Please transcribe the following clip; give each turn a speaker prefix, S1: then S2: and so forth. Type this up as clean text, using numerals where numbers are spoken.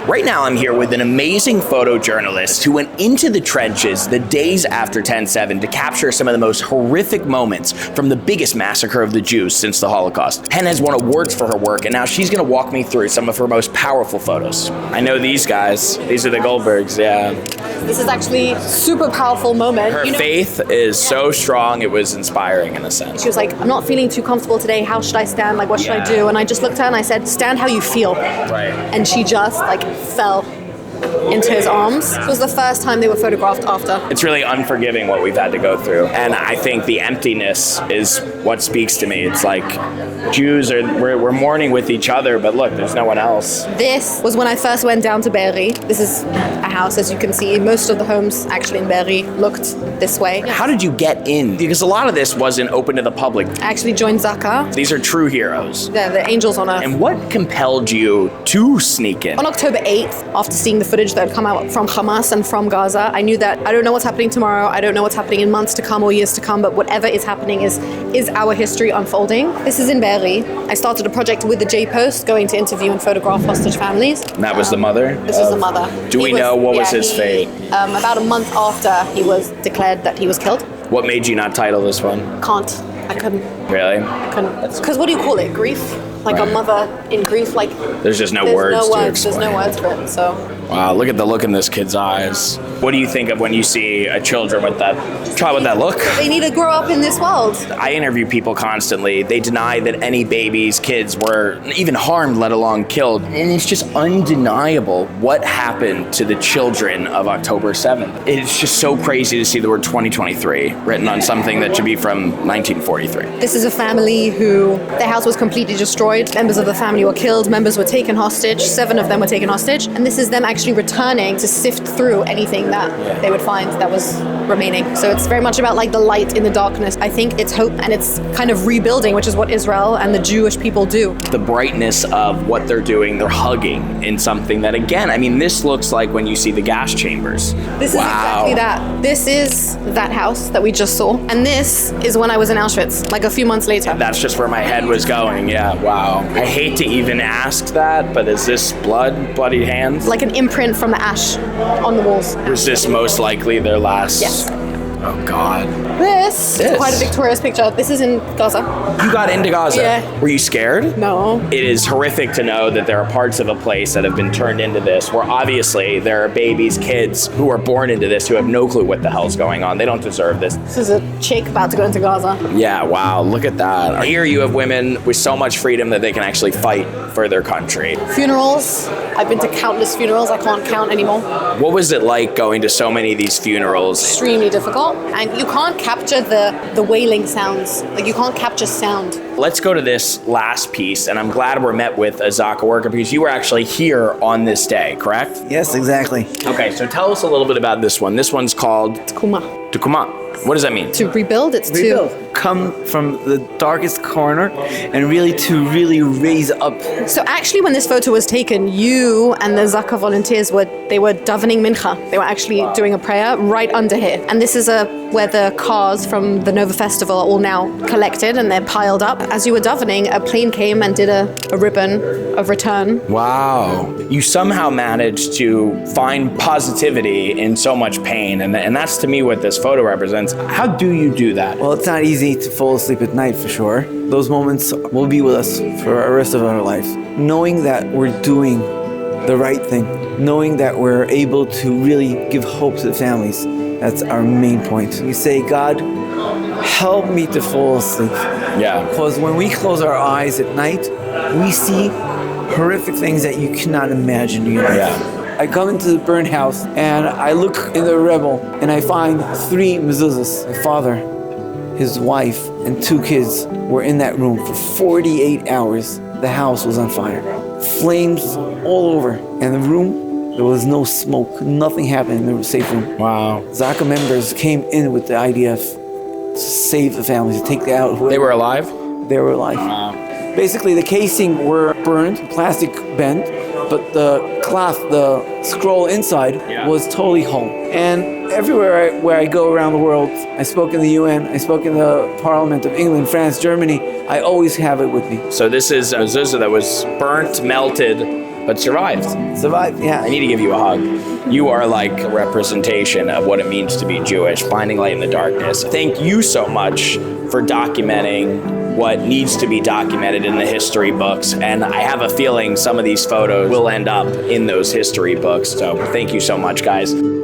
S1: Right now I'm here with an amazing photojournalist who went into the trenches the days after 10/7 to capture some of the most horrific moments from the biggest massacre of the Jews since the Holocaust. Hen has won awards for her work, and now she's going to walk me through some of her most powerful photos. I know these guys. These are the Goldbergs, yeah.
S2: This is actually a super powerful moment.
S1: Her faith is so strong, it was inspiring in a sense.
S2: She was like, I'm not feeling too comfortable today. How should I stand? Like, what should I do? And I just looked at her and I said, stand how you feel.
S1: Right.
S2: And she just fell into his arms. It was the first time they were photographed after.
S1: It's really unforgiving what we've had to go through. And I think the emptiness is what speaks to me. It's like Jews we're mourning with each other, but look, there's no one else.
S2: This was when I first went down to Be'eri. This is a house, as you can see. Most of the homes actually in Be'eri looked this way.
S1: How did you get in? Because a lot of this wasn't open to the public.
S2: I actually joined Zaka.
S1: These are true heroes.
S2: They're the angels on earth.
S1: And what compelled you to sneak in?
S2: On October 8th, after seeing the footage that had come out from Hamas and from Gaza, I knew that I don't know what's happening tomorrow, I don't know what's happening in months to come or years to come, but whatever is happening is our history unfolding. This is in Be'eri. I started a project with the J-Post, going to interview and photograph hostage families.
S1: And that was the mother?
S2: This was the mother.
S1: Do we know what was his fate?
S2: About a month after he was declared that he was killed.
S1: What made you not title this one?
S2: I couldn't.
S1: Really?
S2: Because what do you call it? Grief? Like a mother in grief? Like
S1: there's just no words to explain.
S2: There's no words for it, so.
S1: Wow, look at the look in this kid's eyes. What do you think of when you see a children with that look?
S2: They need to grow up in this world.
S1: I interview people constantly. They deny that any babies, kids were even harmed, let alone killed. And it's just undeniable what happened to the children of October 7th. It's just so crazy to see the word 2023 written on something that should be from 1943.
S2: This is a family who their house was completely destroyed. Members of the family were killed. Members were taken hostage. 7 of them were taken hostage. And this is them actually returning to sift through anything that they would find that was remaining. So it's very much about the light in the darkness. I think it's hope and it's kind of rebuilding, which is what Israel and the Jewish people do.
S1: The brightness of what they're doing, they're hugging in something that, again, I mean, this looks like when you see the gas chambers.
S2: This is exactly that. This is that house that we just saw. And this is when I was in Auschwitz, a few months later.
S1: That's just where my head was going. Yeah, wow. I hate to even ask that, but is this bloody hands?
S2: Like an imprint from the ash on the walls.
S1: Was this most likely their last?
S2: Yes.
S1: Oh, God.
S2: This is quite a victorious picture. This is in Gaza.
S1: You got into Gaza?
S2: Yeah.
S1: Were you scared?
S2: No.
S1: It is horrific to know that there are parts of a place that have been turned into this, where obviously there are babies, kids who are born into this who have no clue what the hell's going on. They don't deserve this.
S2: This is a chick about to go into Gaza.
S1: Yeah, wow, look at that. Here you have women with so much freedom that they can actually fight for their country.
S2: Funerals. I've been to countless funerals. I can't count anymore.
S1: What was it like going to so many of these funerals?
S2: Extremely difficult. And you can't capture the wailing sounds. You can't capture sound.
S1: Let's go to this last piece, and I'm glad we're met with a Zaka worker because you were actually here on this day, correct?
S3: Yes, exactly.
S1: Okay, so tell us a little bit about this one. This one's called
S2: Tukuma.
S1: Tukuma. What does that mean?
S2: To rebuild, it's
S3: Rebuild.
S2: to
S3: Come from the darkest corner and really raise up.
S2: So actually, when this photo was taken, you and the Zaka volunteers were davening mincha. They were actually doing a prayer right under here. And this is where the cars from the Nova Festival are all now collected and they're piled up. As you were davening, a plane came and did a ribbon of return.
S1: Wow. You somehow managed to find positivity in so much pain, and that's to me what this photo represents. How do you do that?
S3: Well, it's not easy to fall asleep at night for sure. Those moments will be with us for the rest of our life. Knowing that we're doing the right thing, knowing that we're able to really give hope to the families, that's our main point. We say, God, help me to fall asleep.
S1: Yeah.
S3: Because when we close our eyes at night, we see horrific things that you cannot imagine in your life.
S1: Yeah.
S3: I come into the burnt house and I look in the rebel and I find 3 mezuzahs. My father, his wife, and 2 kids were in that room for 48 hours. The house was on fire. Flames all over. And the room, there was no smoke. Nothing happened in the safe room.
S1: Wow.
S3: Zaka members came in with the idea of to save the families, to take out whoever.
S1: They were alive?
S3: They were alive.
S1: Wow.
S3: Basically, the casing were burned, plastic bent, but the cloth, the scroll inside was totally whole. And everywhere where I go around the world, I spoke in the UN, I spoke in the Parliament of England, France, Germany, I always have it with me.
S1: So this is a mezuzah that was burnt, melted, but survived.
S3: Survived, yeah.
S1: I need to give you a hug. You are like a representation of what it means to be Jewish, finding light in the darkness. Thank you so much for documenting what needs to be documented in the history books. And I have a feeling some of these photos will end up in those history books. So thank you so much, guys.